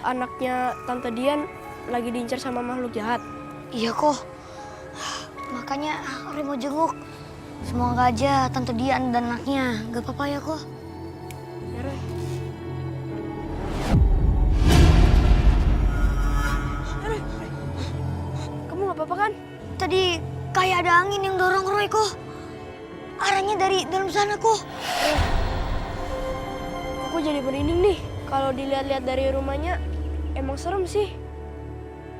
anaknya Tante Dian lagi diincar sama makhluk jahat. Iya kok. Makanya Roy mau jenguk. Semoga aja Tante Dian dan anaknya gak apa-apa ya kok. Ya, Roy. Roy, kamu gak apa-apa kan? Tadi kayak ada angin yang dorong Roy kok. Arahnya dari dalam sana kok. Aku jadi merinding nih. Kalau dilihat-lihat dari rumahnya, emang serem sih.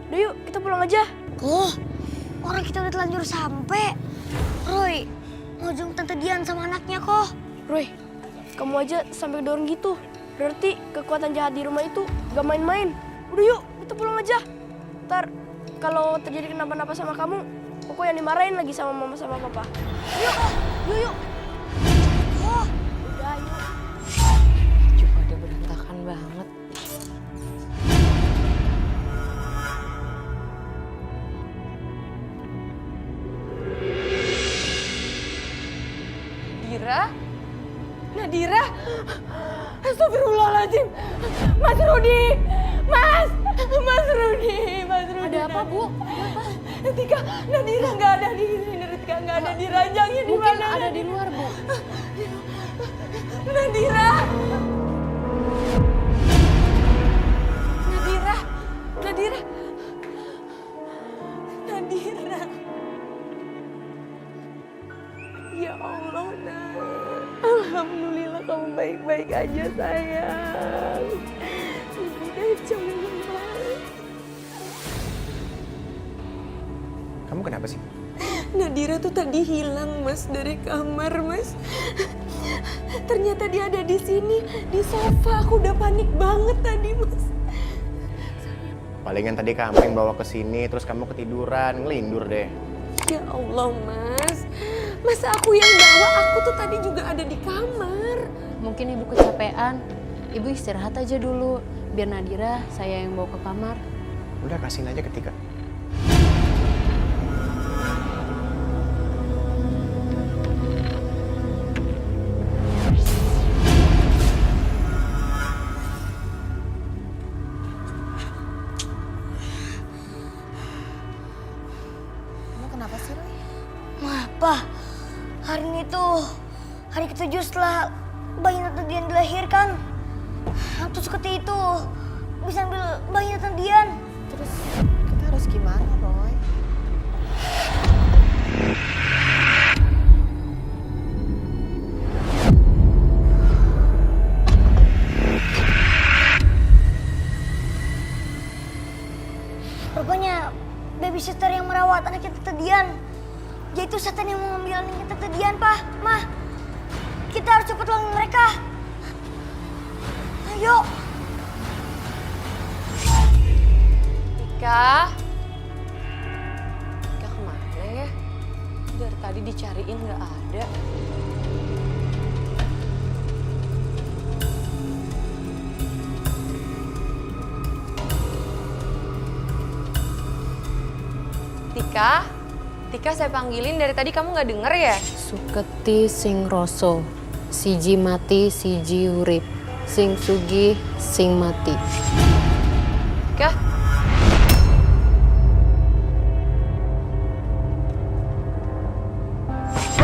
Udah yuk, kita pulang aja. Kok, orang kita udah telanjur sampai. Roy, mau jenguk Tante Dian sama anaknya kok. Roy, kamu aja sampai dorong gitu. Berarti kekuatan jahat di rumah itu gak main-main. Udah yuk, kita pulang aja. Ntar kalau terjadi kenapa-napa sama kamu, aku yang dimarahin lagi sama mama sama papa. Yuk, yuk. Oh, Udah, yuk. Juga ada berantakan banget. Nadira? Astagfirullahaladzim. Mas Rudi! Mas Rudi! Ada apa, Bu? Tika, Nadira nggak ada di sini. Tika nggak ada di ranjangnya di Mungkin mana? ada di luar, Bu. Nadira! Nadira! Nadira! Nadira! Ya Allah, Nak. Alhamdulillah kamu baik-baik aja, sayang. Ibu udah cemas. Kamu kenapa sih? Nadira tuh tadi hilang, Mas, dari kamar, Mas. Ternyata dia ada di sini, di sofa. Aku udah panik banget tadi, Mas. Palingan tadi kamu yang bawa ke sini, terus kamu ketiduran, ngelindur deh. Ya Allah, Mas. Masa aku yang bawa? Aku tuh tadi juga ada di kamar. Mungkin ibu kecapean. Ibu istirahat aja dulu. Biar Nadira saya yang bawa ke kamar. Udah kasihin aja ketika. Kamu kenapa sih, Roy? Ma, Pa, hari ini tuh hari ke-7 setelah bayi Tante Dian dilahirkan. Hantu seperti itu bisa ambil bayi Tante Dian. Terus kita harus gimana, Roy? Rupanya babysitter yang merawat anaknya Tante Dian. Dia itu setan yang mau ngambil anaknya Tante Dian, Pa. Ma, kita harus cepat lawan mereka. Ayo. Tika kemana ya? Dari tadi dicariin nggak ada. Tika saya panggilin dari tadi kamu nggak denger ya? Suketi sing roso, siji mati siji urip, sing sugih sing mati. Tika?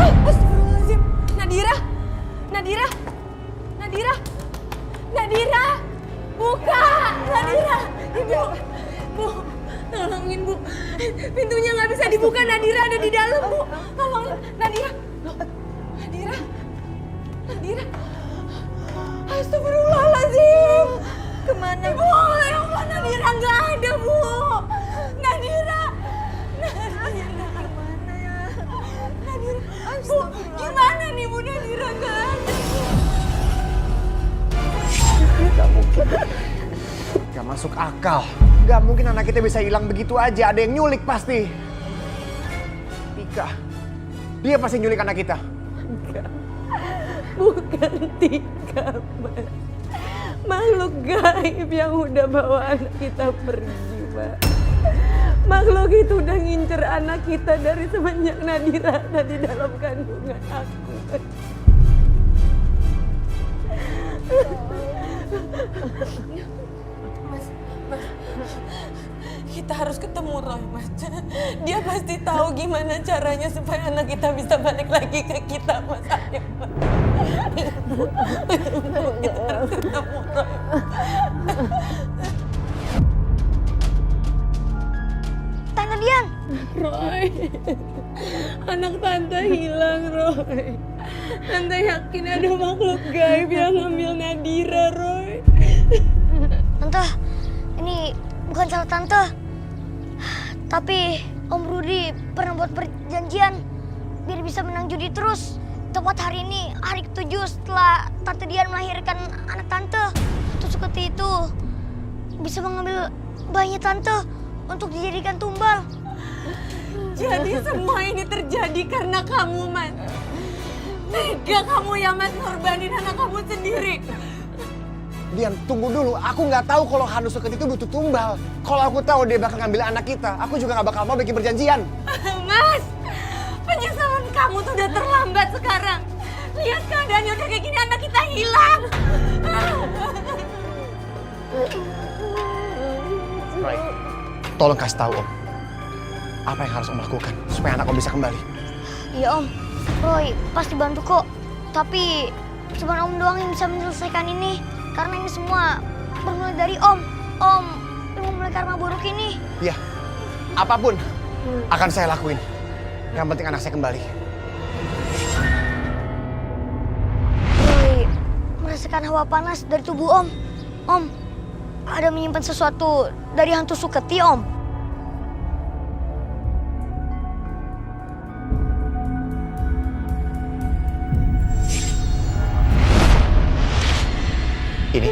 Astagfirullahaladzim. Nadira! Buka! Nadira! Ibu! Bu, tolongin, Bu. Pintunya nggak bisa dibuka, Nadira ada di dalam, Bu. Tolong, Nadira. Nadira. Astagfirullahaladzim. Kemana? Ibu, ya Allah, Nadira nggak ada, Bu. Nadira kemana ya? Nadira, Bu, gimana nih, Bu? Nadira nggak ada. Gak mungkin. Gak masuk akal. Gak mungkin anak kita bisa hilang begitu aja. Ada yang nyulik pasti. Tika, dia pasti nyulik anak kita. Enggak. Bukan Tika, Mas. Makhluk gaib yang udah bawa anak kita pergi, Mbak. Makhluk itu udah ngincer anak kita dari semenjak Nadira ada di dalam kandungan aku. Kita harus ketemu Roy, Mas. Dia pasti tahu gimana caranya supaya anak kita bisa balik lagi ke kita, Mas. Ayo, Mas. Kita harus ketemu Roy. Tante Dian. Roy, anak tante hilang, Roy. Tante yakin ada makhluk gaib yang ngambil Nadira, Roy. Tante, ini bukan salah tante. Tapi Om Rudi pernah buat perjanjian biar bisa menang judi terus. Tepat hari ini, hari ke-7 setelah Tante Dian melahirkan anak tante. Hantu Suketi itu bisa mengambil bayinya tante untuk dijadikan tumbal. Jadi semua ini terjadi karena kamu, Mas. Tega kamu ya, Mas, ngorbanin anak kamu sendiri. Dian, tunggu dulu. Aku nggak tahu kalau Hantu Suketi itu butuh tumbal. Kalau aku tahu dia bakal ngambil anak kita, aku juga nggak bakal mau bikin perjanjian. Mas, penyesalan kamu tuh udah terlambat sekarang. Lihat keadaannya udah kayak gini, anak kita hilang. Roy, tolong kasih tahu Om. Apa yang harus Om lakukan supaya anak Om bisa kembali? Iya Om, Roy pasti bantu kok. Tapi cuma Om doang yang bisa menyelesaikan ini. Karena ini semua bermula dari Om. Om yang memulai karma buruk ini. Iya, apapun akan saya lakuin. Yang penting anak saya kembali. Roy merasakan hawa panas dari tubuh Om. Om, ada menyimpan sesuatu dari hantu Suketi, Om. Ini?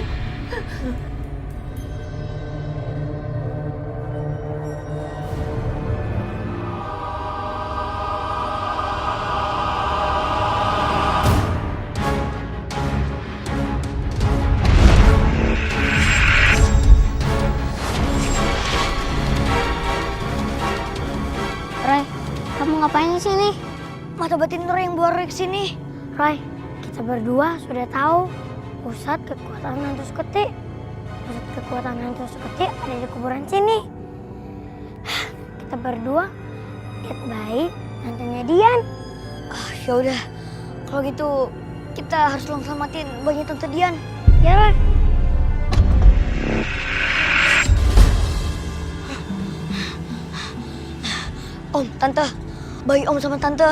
Roy, kamu ngapain di sini? Mata batin Roy yang bawa Roy ke sini. Roy, kita berdua sudah tahu pusat kekuatan hantu Suketi. Pusat kekuatan hantu Suketi ada di kuburan sini. Kita berdua lihat baik tantenya Dian. Ya udah, kalau gitu kita harus langsung selamatin bayinya Tante Dian. Ya, Roy. Om, Tante, bayi Om sama Tante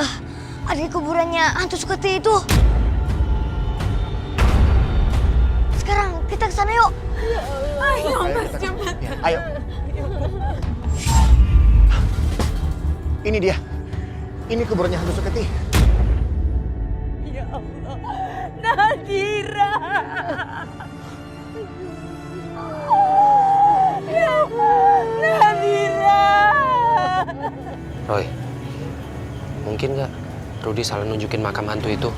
ada di kuburannya hantu Suketi itu. Sekarang kita ke sana yuk. Ayo, Mas, cepat. Ya, ayo. Ini dia. Ini kuburannya hantu Suketi. Ya Allah, Nadira. Ya Allah, Nadira. Roy, mungkin nggak Rudi salah nunjukin makam hantu itu?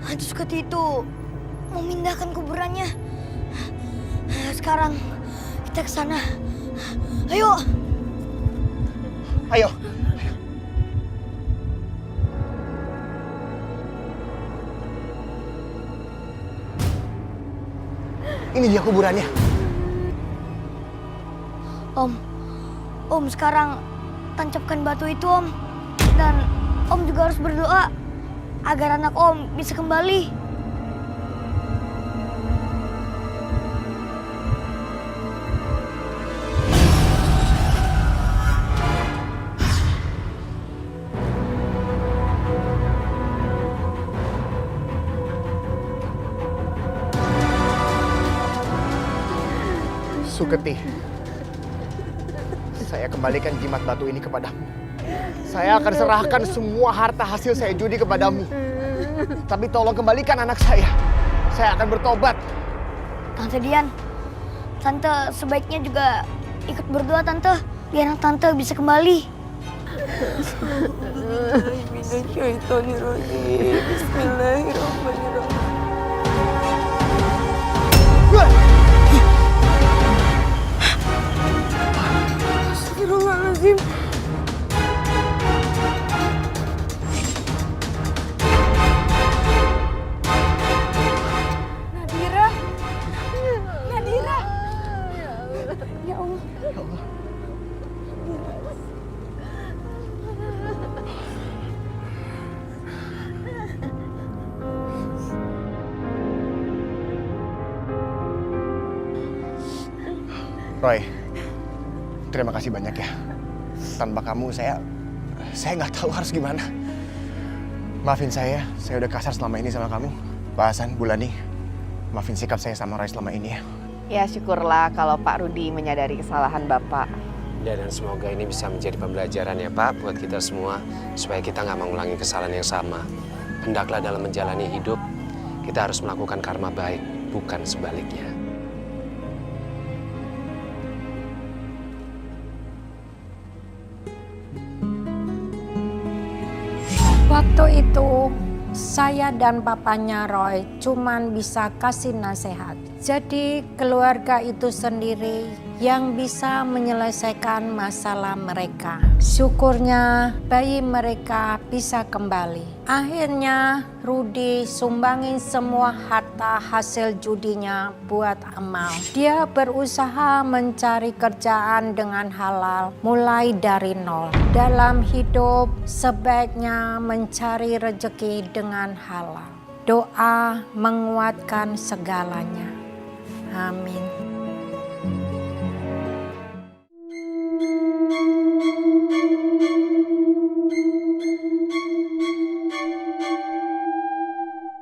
Hantu Suketi itu memindahkan kuburannya. Sekarang kita ke sana. Ayo. Ayo. Ini dia kuburannya. Om sekarang tancapkan batu itu Om. Dan Om juga harus berdoa agar anak Om bisa kembali. Suketi, saya kembalikan jimat batu ini kepadamu. Saya akan serahkan semua harta hasil saya judi kepadamu. Tapi tolong kembalikan anak saya. Saya akan bertobat. Tante Dian, Tante sebaiknya juga ikut berdoa Tante, biar anak Tante bisa kembali. Minasyaitonirrajim. Bismillahirrahmanirrahim. Astagfirullahaladzim. Nadira. Nadira. Ya Allah. Roy, terima kasih banyak ya. Tanpa kamu saya nggak tahu harus gimana. Maafin saya udah kasar selama ini sama kamu. Pak Hasan, Bu Lani, maafin sikap saya sama Roy selama ini ya. Ya syukurlah kalau Pak Rudi menyadari kesalahan Bapak. Ya, dan semoga ini bisa menjadi pembelajaran ya Pak buat kita semua supaya kita nggak mengulangi kesalahan yang sama. Hendaklah dalam menjalani hidup kita harus melakukan karma baik, bukan sebaliknya. Waktu itu saya dan papanya Roy cuman bisa kasih nasihat. Jadi keluarga itu sendiri yang bisa menyelesaikan masalah mereka. Syukurnya bayi mereka bisa kembali. Akhirnya Rudi sumbangin semua harta hasil judinya buat amal. Dia berusaha mencari kerjaan dengan halal mulai dari nol. Dalam hidup sebaiknya mencari rezeki dengan halal. Doa menguatkan segalanya. Amin.